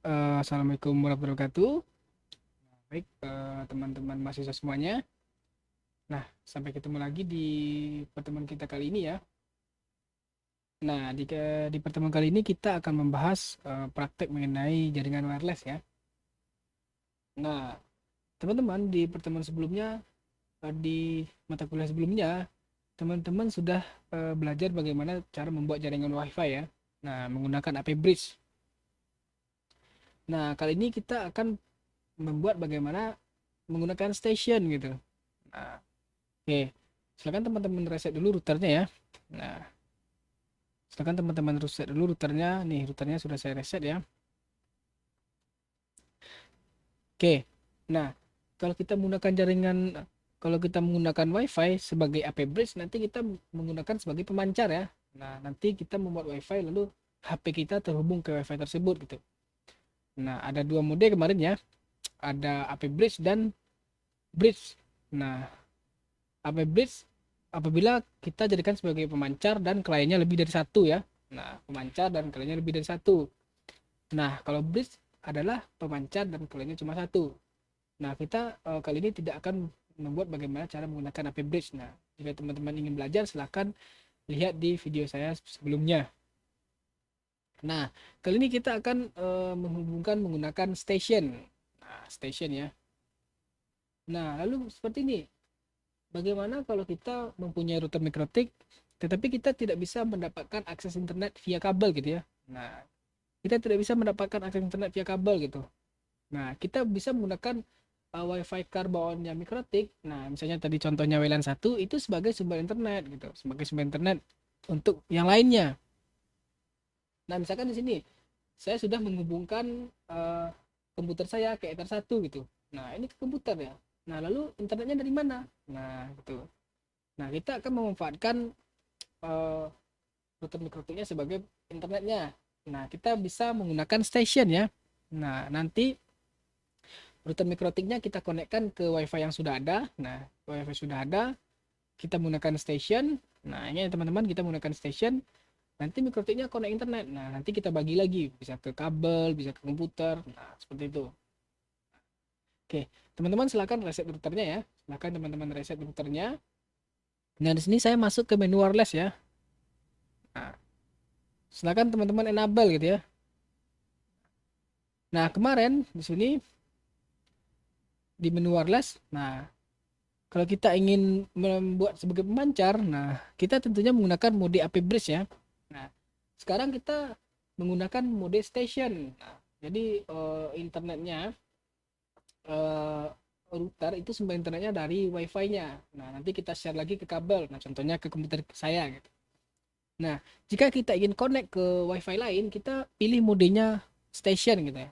Assalamualaikum warahmatullahi wabarakatuh. Baik, teman-teman mahasiswa semuanya. Nah, sampai ketemu lagi di pertemuan kita kali ini ya. Nah, di pertemuan kali ini kita akan membahas praktek mengenai jaringan wireless ya. Nah, teman-teman di pertemuan sebelumnya, di mata kuliah sebelumnya, teman-teman sudah belajar bagaimana cara membuat jaringan WiFi ya. Nah, menggunakan AP Bridge. Nah, kali ini kita akan membuat bagaimana menggunakan station gitu. Nah, oke, silakan teman-teman reset dulu routernya ya. Nah, silakan teman-teman reset dulu routernya. Nih, routernya sudah saya reset ya. Oke. Nah, kalau kita menggunakan jaringan, kalau kita menggunakan WiFi sebagai AP bridge, nanti kita menggunakan sebagai pemancar ya. Nah, nanti kita membuat WiFi lalu HP kita terhubung ke WiFi tersebut gitu. Nah, ada dua mode kemarin ya. Ada AP bridge dan bridge. Nah, AP bridge apabila kita jadikan sebagai pemancar dan kliennya lebih dari satu ya. Nah, pemancar dan kliennya lebih dari satu. Nah, kalau bridge adalah pemancar dan kliennya cuma satu. Nah, kita kali ini tidak akan membuat bagaimana cara menggunakan AP bridge. Nah, jika teman-teman ingin belajar, silahkan lihat di video saya sebelumnya. Nah, kali ini kita akan menghubungkan menggunakan station. Nah, station ya. Nah, lalu seperti ini. Bagaimana kalau kita mempunyai router mikrotik, tetapi kita tidak bisa mendapatkan akses internet via kabel gitu ya. Nah, kita tidak bisa mendapatkan akses internet via kabel gitu. Nah, kita bisa menggunakan WiFi card bawaannya mikrotik. Nah, misalnya tadi contohnya WLAN satu itu sebagai sumber internet gitu, sebagai sumber internet untuk yang lainnya. Nah, misalkan di sini saya sudah menghubungkan komputer saya ke Ether satu gitu. Nah, ini ke komputer ya. Nah, lalu internetnya dari mana? Nah, gitu. Nah, kita akan memanfaatkan uh, router mikrotiknya sebagai internetnya. Nah, kita bisa menggunakan station ya. Nah, nanti router mikrotiknya kita konekkan ke WiFi yang sudah ada. Nah, WiFi sudah ada, kita menggunakan station. Nah, ini teman-teman kita menggunakan station. Nanti mikrotiknya konek internet. Nah, nanti kita bagi lagi, bisa ke kabel, bisa ke komputer. Nah, seperti itu. Oke, teman-teman silakan reset routernya ya. Silakan teman-teman reset routernya. Nah, di sini saya masuk ke menu wireless ya. Nah, silakan teman-teman enable gitu ya. Nah, kemarin di sini di menu wireless, nah kalau kita ingin membuat sebagai pemancar, nah kita tentunya menggunakan mode AP bridge ya. Nah, sekarang kita menggunakan mode station. Nah, jadi internetnya eh, router itu sumber internetnya dari wifi-nya. Nah, nanti kita share lagi ke kabel. Nah, contohnya ke komputer saya gitu. Nah, jika kita ingin connect ke wifi lain, kita pilih modenya station gitu ya.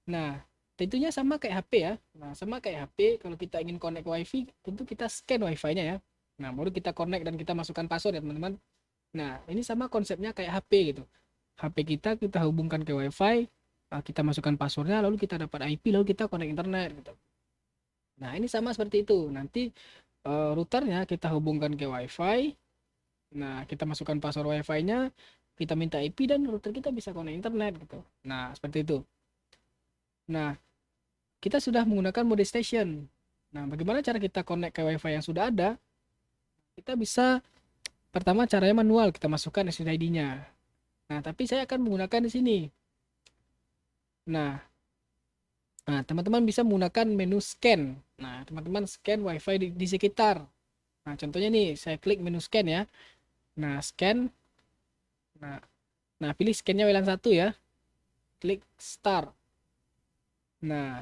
Nah, tentunya sama kayak HP ya. Nah, sama kayak HP, kalau kita ingin connect ke WiFi, tentu kita scan WiFi-nya ya. Nah, baru kita connect dan kita masukkan password ya, teman-teman. Nah, ini sama konsepnya kayak HP gitu. HP kita hubungkan ke WiFi, kita masukkan passwordnya, lalu kita dapat IP, lalu kita connect internet gitu. Nah, ini sama seperti itu. Nanti routernya kita hubungkan ke WiFi. Nah, kita masukkan password WiFi-nya, kita minta IP dan router kita bisa connect internet gitu. Nah, seperti itu. Nah, kita sudah menggunakan mode station. Nah, bagaimana cara kita connect ke WiFi yang sudah ada? Kita bisa pertama caranya manual, kita masukkan SSID-nya. Nah, tapi saya akan menggunakan di sini. Nah, teman-teman bisa menggunakan menu scan. Nah, teman-teman scan WiFi di sekitar. Nah, contohnya nih, saya klik menu scan ya. Nah, scan. Nah, pilih scannya WLAN satu ya. Klik start. Nah,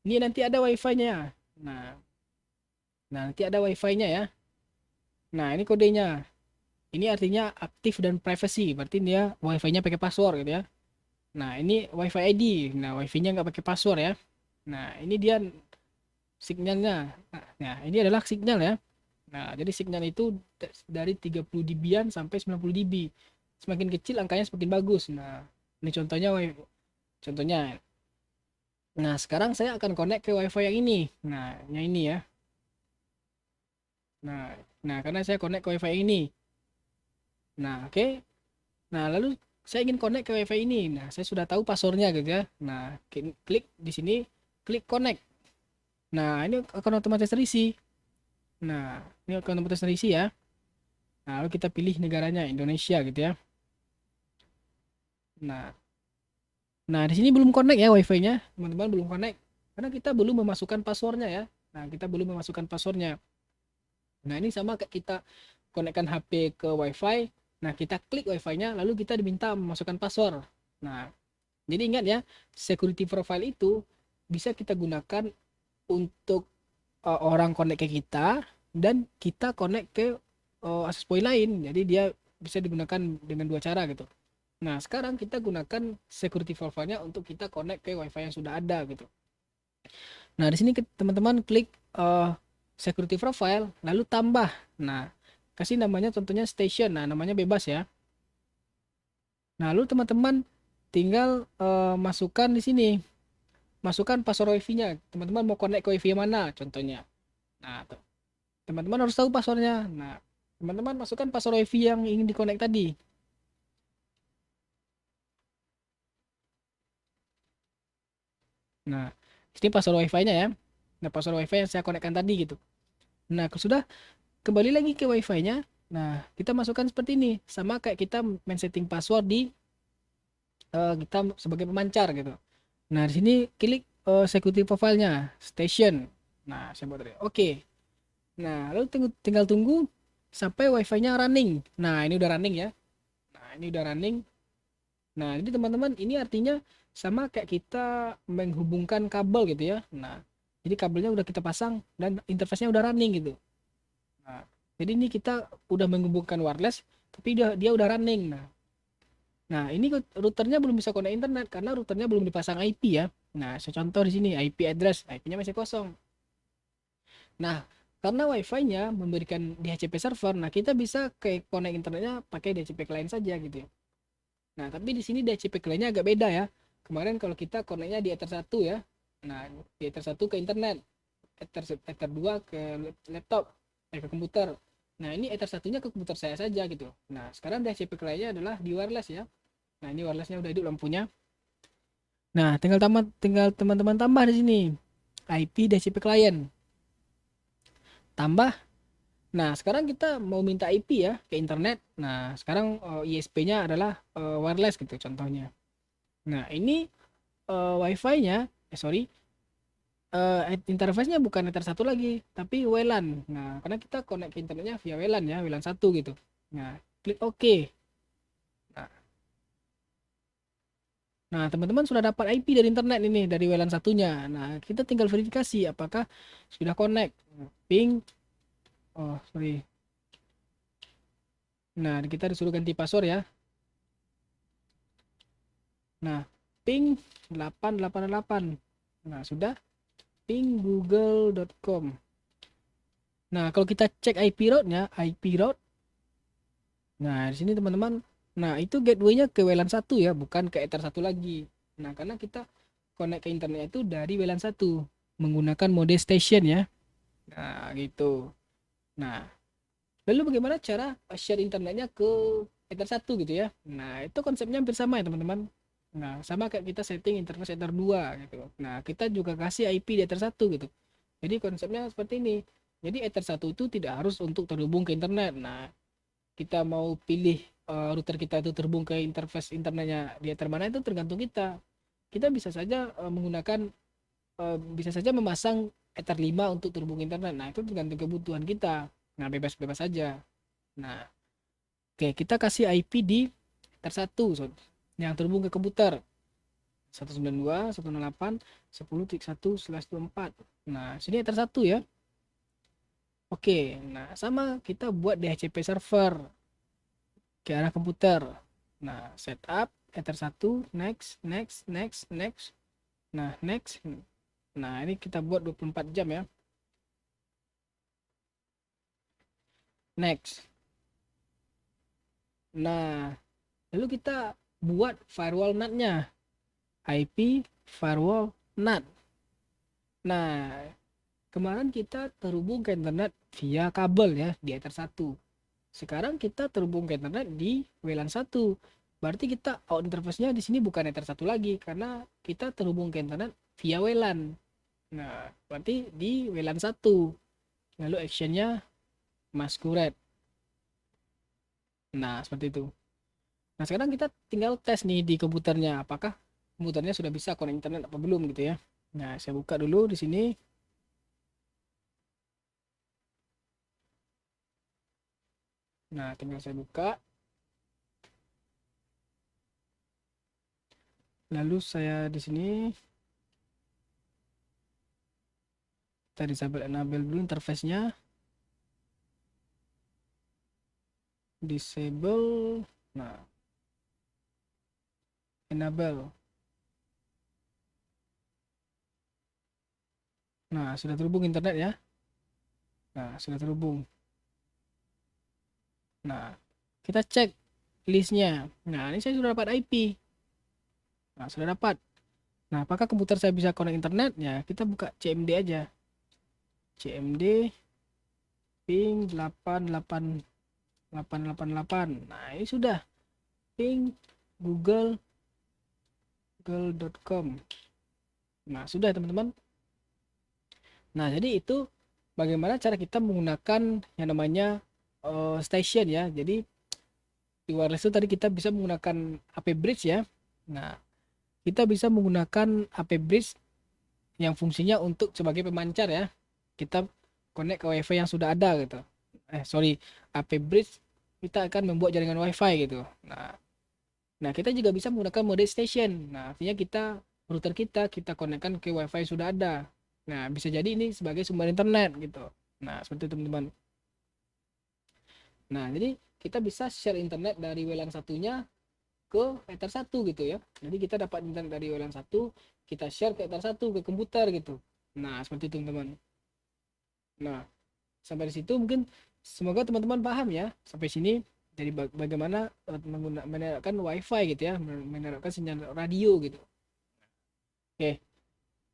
ini nanti ada WiFi-nya. Nah, nanti ada WiFi-nya ya. Nah, ini kodenya. Ini artinya aktif dan privacy, berarti dia wifi-nya pakai password gitu ya. Nah, ini wifi ID. Nah, wifi-nya nggak pakai password ya. Nah, ini dia sinyalnya. Nah, ini adalah sinyal ya. Nah, jadi sinyal itu dari 30 dB-an sampai 90 dB. Semakin kecil angkanya semakin bagus. Nah, ini contohnya wifi. Contohnya. Nah, sekarang saya akan connect ke wifi yang ini. Nah, yang ini ya. Nah, karena saya connect ke wifi yang ini. Nah, oke. Nah, lalu saya ingin connect ke wifi ini. Nah, saya sudah tahu passwordnya gitu ya. Nah, klik di sini, klik connect. Nah, ini akan otomatis terisi. Nah, ini akan otomatis terisi ya. Nah, lalu kita pilih negaranya Indonesia gitu ya. Nah, nah di sini belum connect ya wifi-nya, teman-teman, belum connect karena kita belum memasukkan passwordnya ya. Nah, kita belum memasukkan passwordnya. Nah, ini sama kayak kita konekkan HP ke wifi. Nah, kita klik wifi-nya lalu kita diminta memasukkan password. Nah, jadi ingat ya, security profile itu bisa kita gunakan untuk orang connect ke kita dan kita connect ke access point lain. Jadi dia bisa digunakan dengan dua cara gitu. Nah, sekarang kita gunakan security profile-nya untuk kita connect ke wifi yang sudah ada gitu. Nah, di sini teman-teman klik security profile lalu tambah. Nah, kasih namanya contohnya station. Nah, namanya bebas ya. Nah, lalu teman-teman tinggal masukkan di sini. Masukkan password wifi-nya. Teman-teman mau connect ke wifi mana contohnya. Nah, teman-teman harus tahu passwordnya. Nah, teman-teman masukkan password wifi yang ingin di-connect tadi. Nah, ini password wifi-nya ya. Nah, password wifi yang saya konekkan tadi gitu. Nah, kalau sudah kembali lagi ke wifi-nya. Nah, kita masukkan seperti ini. Sama kayak kita main setting password di kita sebagai pemancar gitu. Nah, di sini klik security profile-nya, station. Nah, saya buat tadi. Oke. Nah, lalu tinggal tunggu sampai wifi-nya running. Nah, ini udah running ya. Nah, ini udah running. Nah, jadi teman-teman, ini artinya sama kayak kita menghubungkan kabel gitu ya. Nah, jadi kabelnya udah kita pasang dan interface-nya udah running gitu. Nah, jadi ini kita udah menghubungkan wireless, tapi dia udah running. Nah, ini routernya belum bisa connect internet karena routernya belum dipasang IP ya. Nah, saya contoh di sini IP address, IP-nya masih kosong. Nah, karena wifi-nya memberikan DHCP server, nah kita bisa kayak connect internetnya pakai DHCP client saja gitu ya. Nah, tapi di sini DHCP client-nya agak beda ya. Kemarin kalau kita connect-nya di Ether 1 ya. Nah, di Ether 1 ke internet, Ether 2 ke laptop, ke komputer. Nah, ini Ether satunya ke komputer saya saja gitu. Nah, sekarang DHCP client-nya adalah di wireless ya. Nah, ini wireless-nya udah hidup lampunya. Nah, tinggal teman-teman tambah di sini IP DHCP client. Tambah. Nah, sekarang kita mau minta IP ya ke internet. Nah, sekarang ISP-nya adalah wireless gitu contohnya. Nah, ini wifi-nya, sorry, interface-nya bukan Ether 1 lagi, tapi WLAN. Nah, karena kita connect ke internetnya via WLAN ya, WLAN 1 gitu. Nah, klik OK. Nah, teman-teman sudah dapat IP dari internet ini, dari WLAN satunya. Nah, kita tinggal verifikasi apakah sudah connect. Ping, oh sorry. Nah, kita disuruh ganti password ya. Nah, ping 888. Nah, sudah. Ping google.com. Nah, kalau kita cek IP route-nya, IP route. Nah, di sini teman-teman, nah itu gateway-nya ke WLAN 1 ya, bukan ke Ether 1 lagi. Nah, karena kita connect ke internet itu dari WLAN 1 menggunakan mode station ya. Nah, gitu. Nah, lalu bagaimana cara share internetnya ke Ether 1 gitu ya. Nah, itu konsepnya hampir sama ya, teman-teman. Nah, sama kayak kita setting interface Ether 2 gitu. Nah, kita juga kasih IP di Ether 1 gitu. Jadi konsepnya seperti ini. Jadi Ether 1 itu tidak harus untuk terhubung ke internet. Nah, kita mau pilih router kita itu terhubung ke interface internetnya di Ether mana itu tergantung kita. Kita bisa saja menggunakan bisa saja memasang Ether 5 untuk terhubung internet. Nah, itu tergantung kebutuhan kita. Nah, bebas-bebas saja. Nah, oke, kita kasih IP di Ether 1 yang terhubung ke komputer. 192.168.10.1/24. Nah, sini Ether 1 ya. Oke, nah sama kita buat DHCP server ke arah komputer. Nah, setup Ether 1, next, next, next, next. Nah, next. Nah, ini kita buat 24 jam ya. Next. Nah, lalu kita buat firewall NAT-nya. IP firewall NAT. Nah, kemarin kita terhubung ke internet via kabel ya di Ether 1. Sekarang kita terhubung ke internet di WLAN 1. Berarti kita out interface-nya di sini bukan Ether 1 lagi karena kita terhubung ke internet via WLAN. Nah, berarti di WLAN 1. Lalu actionnya masquerade. Nah, seperti itu. Nah, sekarang kita tinggal tes nih di komputernya apakah komputernya sudah bisa connect internet apa belum gitu ya. Nah, saya buka dulu di sini. Nah, tinggal saya buka. Lalu saya di sini kita disable enable dulu interface-nya. Disable. Nah, enable. Nah, sudah terhubung internet ya. Nah, sudah terhubung. Nah, kita cek listnya. Nah, ini saya sudah dapat IP. Nah, sudah dapat. Nah, apakah komputer saya bisa connect internet? Ya, kita buka CMD aja. CMD ping 88888. Nah, ini sudah. Ping google.com. Nah, sudah teman-teman. Nah, jadi itu bagaimana cara kita menggunakan yang namanya station ya. Jadi di wireless itu tadi kita bisa menggunakan AP bridge ya. Nah, kita bisa menggunakan AP bridge yang fungsinya untuk sebagai pemancar ya. Kita connect ke WiFi yang sudah ada gitu. Sorry, AP bridge kita akan membuat jaringan WiFi gitu. Nah, kita juga bisa menggunakan mode station. Nah, artinya router kita konekkan ke WiFi yang sudah ada. Nah, bisa jadi ini sebagai sumber internet gitu. Nah, seperti itu teman-teman. Nah, jadi kita bisa share internet dari WLAN satunya ke Ether 1 gitu ya. Jadi kita dapat internet dari WLAN 1, kita share ke Ether 1 ke komputer gitu. Nah, seperti itu teman-teman. Nah, sampai di situ mungkin semoga teman-teman paham ya sampai sini. Jadi bagaimana menerapkan WiFi gitu ya, menerapkan sinyal radio gitu. Oke,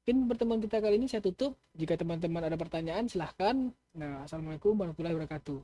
mungkin pertemuan kita kali ini saya tutup. Jika teman-teman ada pertanyaan silahkan. Nah, assalamualaikum warahmatullahi wabarakatuh.